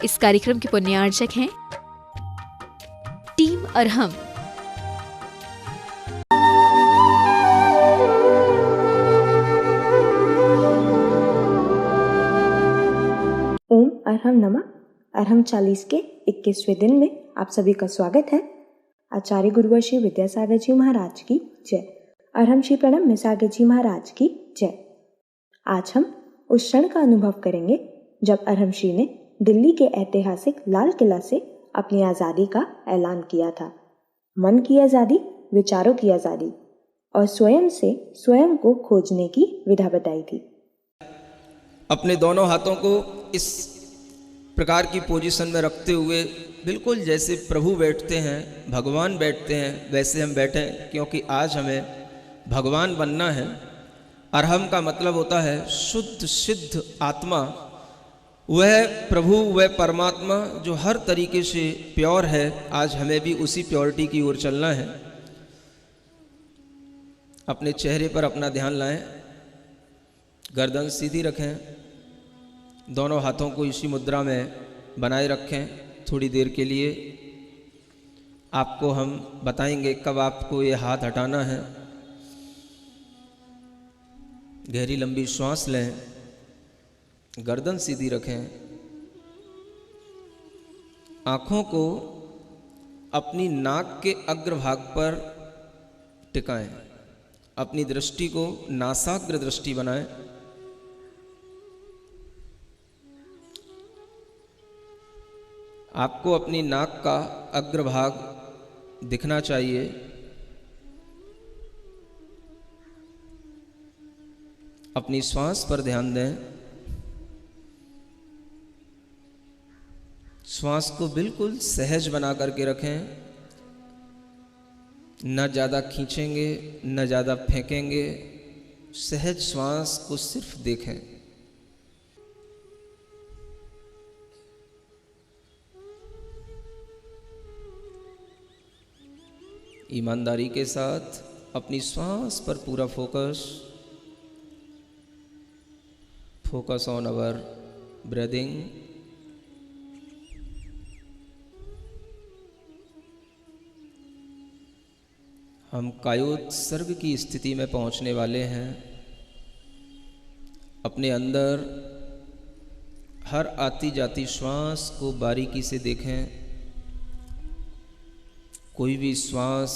इस कार्यक्रम के पुण्यार्चक हैं टीम अरहम। ओम अरहम नमः। अरहम 40 के 21वें दिन में आप सभी का स्वागत है। आचार्य गुरुवर श्री विद्यासागर जी महाराज की जय। अरहम श्री प्रणब मिसागर जी महाराज की जय। आज हम उस क्षण का अनुभव करेंगे जब अरहम श्री ने दिल्ली के ऐतिहासिक लाल किला से अपनी आज़ादी का ऐलान किया था। मन की आज़ादी, विचारों की आज़ादी और स्वयं से स्वयं को खोजने की विधा बताई थी। अपने दोनों हाथों को इस प्रकार की पोजीशन में रखते हुए बिल्कुल जैसे प्रभु बैठते हैं, भगवान बैठते हैं, वैसे हम बैठें, क्योंकि आज हमें भगवान बनना है। अरहम का मतलब होता है शुद्ध सिद्ध आत्मा। वह प्रभु, वह परमात्मा जो हर तरीके से प्योर है। आज हमें भी उसी प्योरिटी की ओर चलना है। अपने चेहरे पर अपना ध्यान लाएं, गर्दन सीधी रखें, दोनों हाथों को इसी मुद्रा में बनाए रखें। थोड़ी देर के लिए आपको हम बताएंगे कब आपको ये हाथ हटाना है। गहरी लंबी श्वास लें, गर्दन सीधी रखें, आँखों को अपनी नाक के अग्रभाग पर टिकाएं, अपनी दृष्टि को नासाग्र दृष्टि बनाएं। आपको अपनी नाक का अग्रभाग दिखना चाहिए। अपनी श्वास पर ध्यान दें। श्वास को बिल्कुल सहज बना करके रखें। न ज़्यादा खींचेंगे, न ज़्यादा फेंकेंगे। सहज श्वास को सिर्फ देखें। ईमानदारी के साथ अपनी श्वास पर पूरा फोकस ऑन अवर ब्रीदिंग। हम कायोत्सर्ग की स्थिति में पहुंचने वाले हैं। अपने अंदर हर आती जाती श्वास को बारीकी से देखें। कोई भी श्वास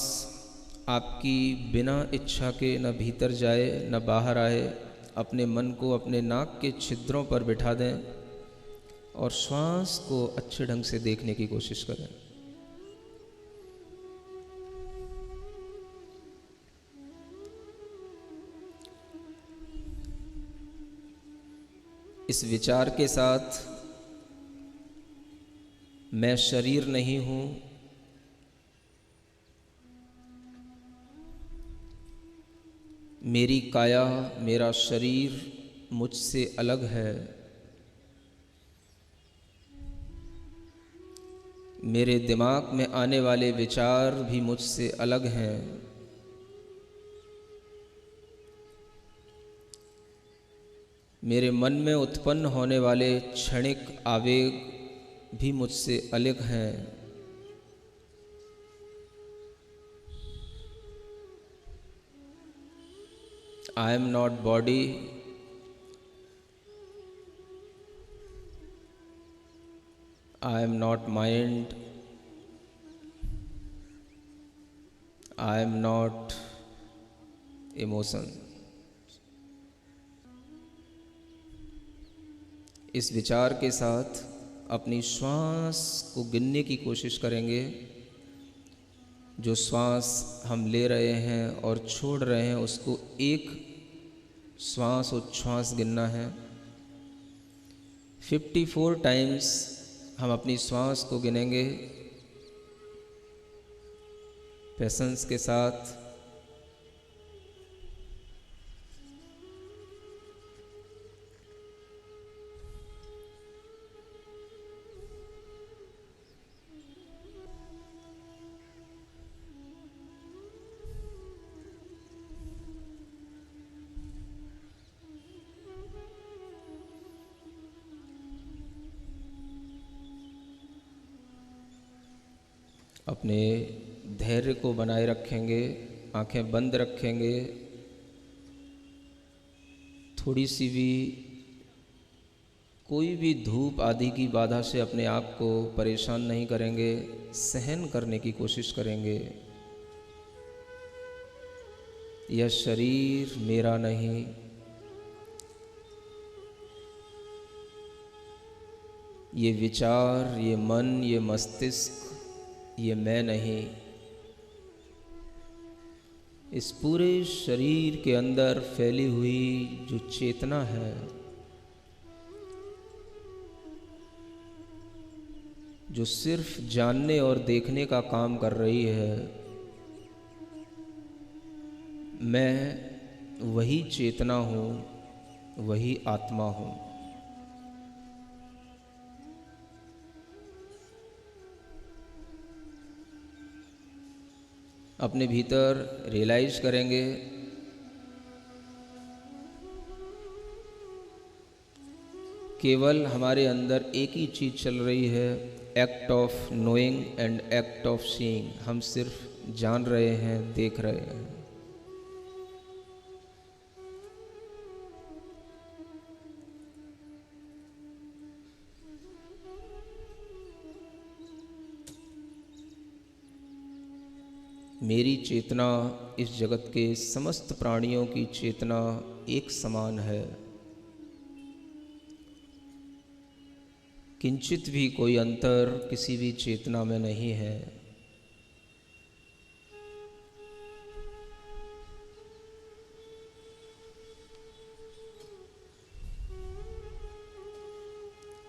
आपकी बिना इच्छा के न भीतर जाए न बाहर आए। अपने मन को अपने नाक के छिद्रों पर बिठा दें और श्वास को अच्छे ढंग से देखने की कोशिश करें। इस विचार के साथ, मैं शरीर नहीं हूं, मेरी काया, मेरा शरीर मुझसे अलग है, मेरे दिमाग में आने वाले विचार भी मुझसे अलग हैं, मेरे मन में उत्पन्न होने वाले क्षणिक आवेग भी मुझसे अलग हैं। I am not body, I am not mind, I am not emotion। इस विचार के साथ अपनी श्वास को गिनने की कोशिश करेंगे। जो श्वास हम ले रहे हैं और छोड़ रहे हैं उसको एक श्वास उच्छ्वास गिनना है। 54 टाइम्स हम अपनी श्वास को गिनेंगे पेशेंस के साथ। अपने धैर्य को बनाए रखेंगे, आंखें बंद रखेंगे, थोड़ी सी भी कोई भी धूप आदि की बाधा से अपने आप को परेशान नहीं करेंगे, सहन करने की कोशिश करेंगे। यह शरीर मेरा नहीं, ये विचार, ये मन, ये मस्तिष्क, ये मैं नहीं। इस पूरे शरीर के अंदर फैली हुई जो चेतना है, जो सिर्फ जानने और देखने का काम कर रही है, मैं वही चेतना हूँ, वही आत्मा हूँ। अपने भीतर रियलाइज करेंगे केवल हमारे अंदर एक ही चीज़ चल रही है, act of knowing and act of seeing. हम सिर्फ जान रहे हैं, देख रहे हैं। मेरी चेतना इस जगत के समस्त प्राणियों की चेतना एक समान है। किंचित भी कोई अंतर किसी भी चेतना में नहीं है।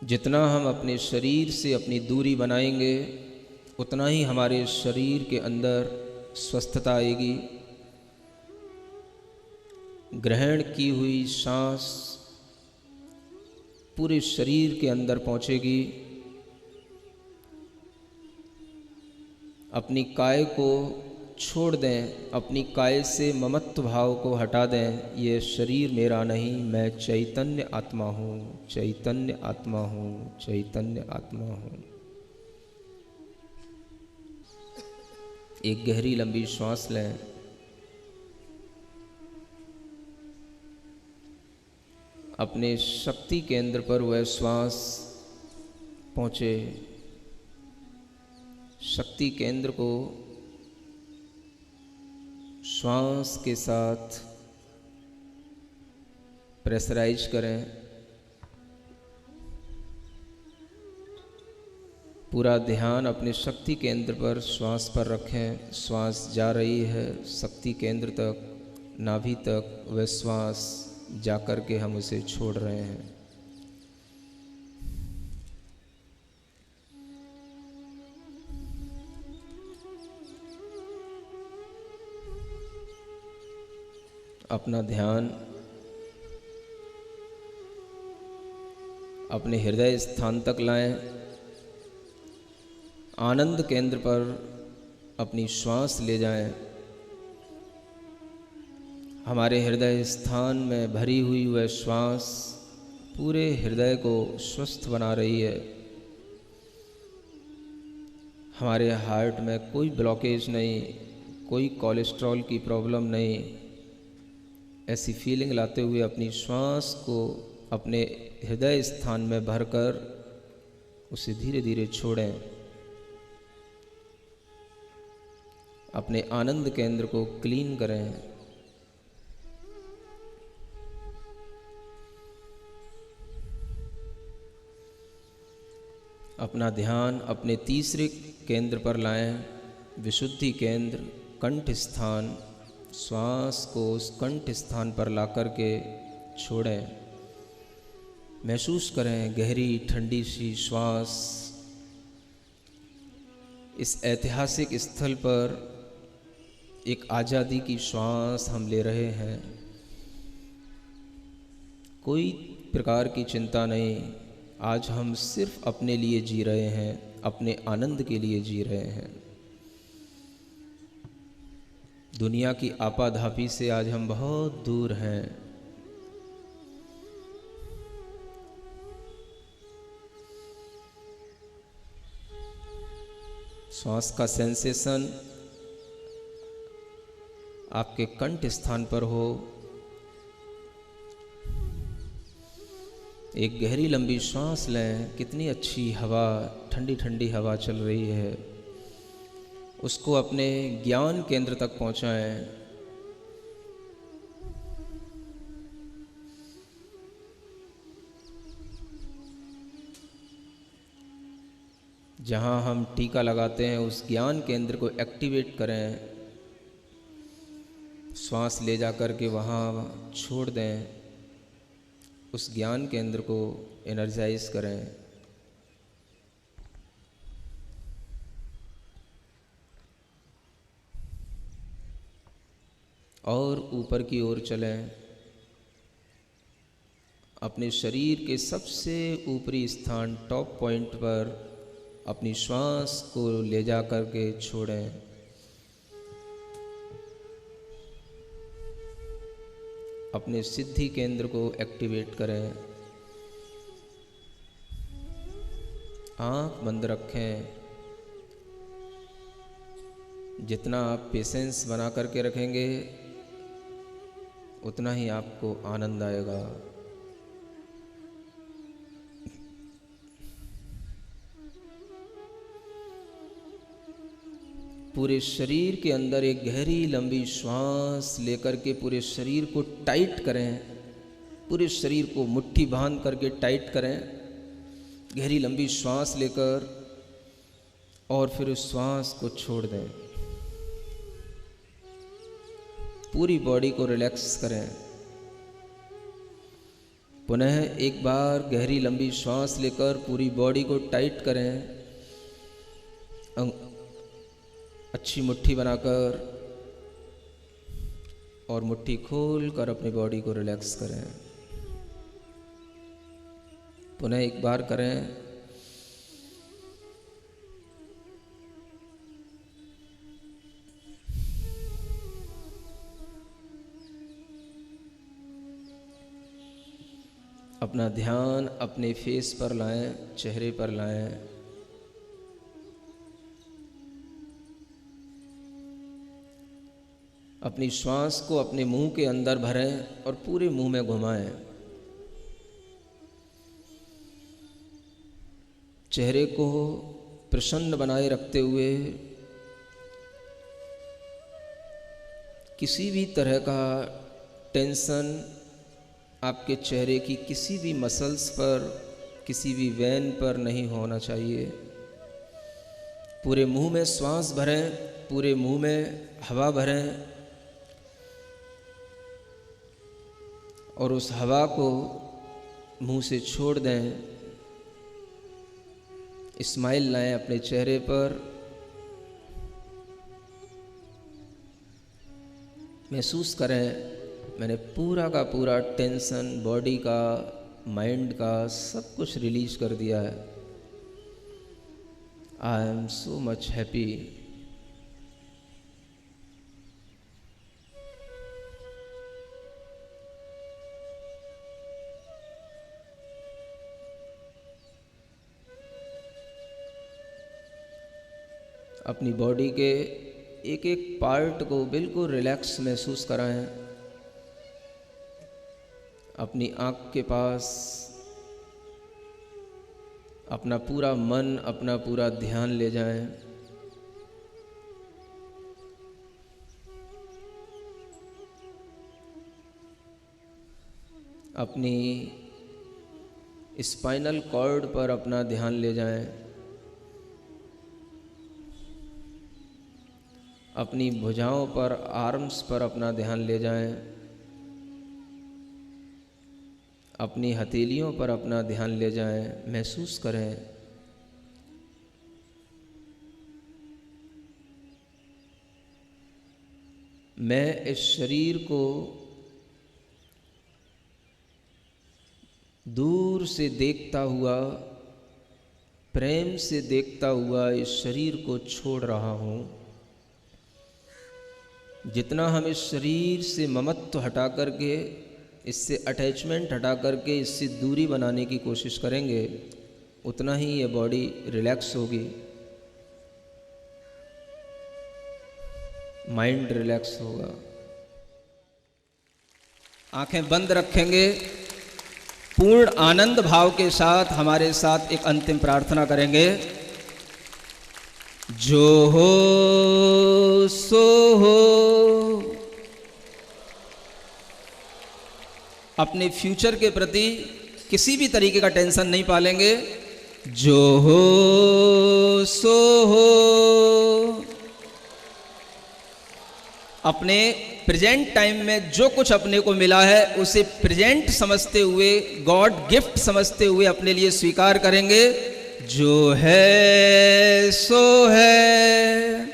जितना हम अपने शरीर से अपनी दूरी बनाएंगे, उतना ही हमारे शरीर के अंदर स्वस्थता आएगी। ग्रहण की हुई सांस पूरे शरीर के अंदर पहुंचेगी। अपनी काय को छोड़ दें, अपनी काय से ममत्व भाव को हटा दें। ये शरीर मेरा नहीं, मैं चैतन्य आत्मा हूँ, चैतन्य आत्मा हूँ, चैतन्य आत्मा हूँ। एक गहरी लंबी श्वास लें। अपने शक्ति केंद्र पर वह श्वास पहुँचे। शक्ति केंद्र को श्वास के साथ प्रेशराइज करें। पूरा ध्यान अपने शक्ति केंद्र पर, श्वास पर रखें। श्वास जा रही है शक्ति केंद्र तक, नाभि तक। वह श्वास जाकर के हम उसे छोड़ रहे हैं। अपना ध्यान अपने हृदय स्थान तक लाएं। आनंद केंद्र पर अपनी श्वास ले जाएं। हमारे हृदय स्थान में भरी हुई वह श्वास पूरे हृदय को स्वस्थ बना रही है। हमारे हार्ट में कोई ब्लॉकेज नहीं, कोई कोलेस्ट्रॉल की प्रॉब्लम नहीं। ऐसी फीलिंग लाते हुए अपनी श्वास को अपने हृदय स्थान में भरकर उसे धीरे धीरे छोड़ें। अपने आनंद केंद्र को क्लीन करें। अपना ध्यान अपने तीसरे केंद्र पर लाएं, विशुद्धि केंद्र, कंठ स्थान। श्वास को उस कंठ स्थान पर लाकर के छोड़ें। महसूस करें गहरी ठंडी सी श्वास। इस ऐतिहासिक स्थल पर एक आज़ादी की श्वास हम ले रहे हैं। कोई प्रकार की चिंता नहीं। आज हम सिर्फ अपने लिए जी रहे हैं, अपने आनंद के लिए जी रहे हैं। दुनिया की आपाधापी से आज हम बहुत दूर हैं। श्वास का सेंसेशन आपके कंठ स्थान पर हो। एक गहरी लंबी सांस लें। कितनी अच्छी हवा, ठंडी ठंडी हवा चल रही है, उसको अपने ज्ञान केंद्र तक पहुंचाएं। जहां हम टीका लगाते हैं उस ज्ञान केंद्र को एक्टिवेट करें। श्वास ले जा कर के वहाँ छोड़ दें, उस ज्ञान केंद्र को एनर्जाइज करें। और ऊपर की ओर चलें। अपने शरीर के सबसे ऊपरी स्थान टॉप पॉइंट पर अपनी श्वास को ले जा कर के छोड़ें। अपने सिद्धि केंद्र को एक्टिवेट करें। आँख बंद रखें। जितना आप पेशेंस बना करके रखेंगे उतना ही आपको आनंद आएगा। पूरे शरीर के अंदर एक गहरी लंबी श्वास लेकर के पूरे शरीर को टाइट करें। पूरे शरीर को मुट्ठी बांध करके टाइट करें, गहरी लंबी श्वास लेकर, और फिर उस श्वास को छोड़ दें। पूरी बॉडी को रिलैक्स करें। पुनः एक बार गहरी लंबी श्वास लेकर पूरी बॉडी को टाइट करें। अच्छी मुट्ठी बनाकर और मुट्ठी खोल कर अपनी बॉडी को रिलैक्स करें। पुनः एक बार करें। अपना ध्यान अपने फेस पर लाएं, चेहरे पर लाएं। अपनी श्वास को अपने मुंह के अंदर भरें और पूरे मुंह में घुमाएं। चेहरे को प्रसन्न बनाए रखते हुए किसी भी तरह का टेंशन आपके चेहरे की किसी भी मसल्स पर, किसी भी वेन पर नहीं होना चाहिए। पूरे मुंह में श्वास भरें, पूरे मुंह में हवा भरें और उस हवा को मुंह से छोड़ दें। स्माइल लाएं अपने चेहरे पर। महसूस करें मैंने पूरा का पूरा टेंशन बॉडी का, माइंड का, सब कुछ रिलीज कर दिया है। I am so much happy. अपनी बॉडी के एक एक पार्ट को बिल्कुल रिलैक्स महसूस कराएं। अपनी आँख के पास अपना पूरा मन, अपना पूरा ध्यान ले जाएं। अपनी स्पाइनल कॉर्ड पर अपना ध्यान ले जाएं। अपनी भुजाओं पर, आर्म्स पर अपना ध्यान ले जाएं। अपनी हथेलियों पर अपना ध्यान ले जाएं। महसूस करें मैं इस शरीर को दूर से देखता हुआ, प्रेम से देखता हुआ इस शरीर को छोड़ रहा हूँ। जितना हम इस शरीर से ममत्व हटा करके, इससे अटैचमेंट हटा करके, इससे दूरी बनाने की कोशिश करेंगे, उतना ही ये बॉडी रिलैक्स होगी। माइंड रिलैक्स होगा। आंखें बंद रखेंगे, पूर्ण आनंद भाव के साथ हमारे साथ एक अंतिम प्रार्थना करेंगे। जो हो सो हो। अपने फ्यूचर के प्रति किसी भी तरीके का टेंशन नहीं पालेंगे। जो हो सो हो। अपने प्रेजेंट टाइम में जो कुछ अपने को मिला है उसे प्रेजेंट समझते हुए, गॉड गिफ्ट समझते हुए अपने लिए स्वीकार करेंगे। जो है सो है।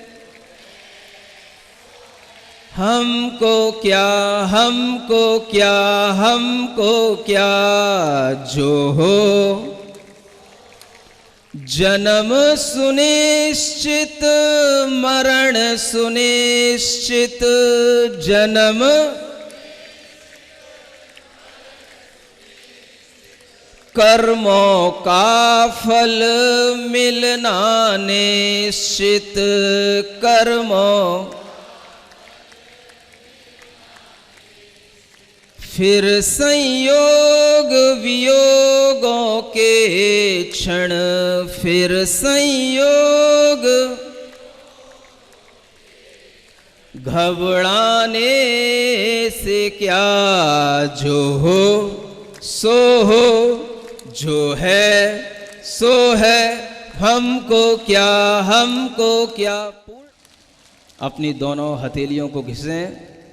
हमको क्या, हमको क्या, हमको क्या। जो हो जन्म सुनिश्चित, मरण सुनिश्चित। जन्म कर्मों का फल मिलना निश्चित। कर्मों फिर संयोग वियोगों के क्षण। फिर संयोग घबराने से क्या। जो हो सो हो। जो है सो है। हमको क्या, हमको क्या। अपनी दोनों हथेलियों को घिसें,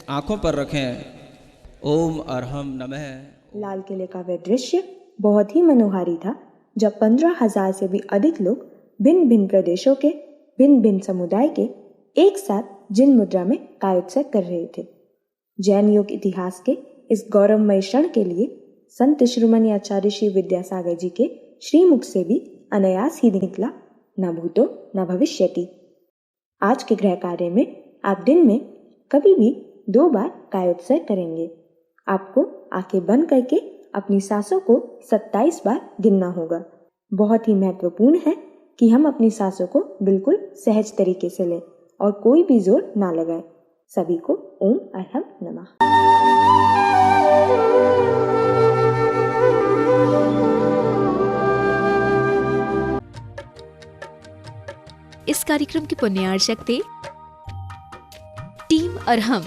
आंखों पर रखें। ओम अरहम नमः। लाल किले का वह दृश्य बहुत ही मनोहारी था, जब 15,000 से भी अधिक लोग भिन्न भिन्न प्रदेशों के भिन्न भिन्न समुदाय के एक साथ जिन मुद्रा में कायोत्सव कर रहे थे। जैन योग इतिहास के इस गौरवमय क्षण के लिए संत शिरोमणि आचार्य श्री विद्यासागर जी के श्रीमुख से भी अनायास ही निकला, न भूतो न भविष्यति। आज के गृह कार्य में आप दिन में कभी भी 2 बार कायोत्सव करेंगे। आपको आंखें बंद करके अपनी सांसों को 27 बार गिनना होगा। बहुत ही महत्वपूर्ण है कि हम अपनी सांसों को बिल्कुल सहज तरीके से लें और कोई भी जोर ना लगाए। सभी को ओम अरहम नमः। इस कार्यक्रम के पुण्यार्चक थे टीम अरहम।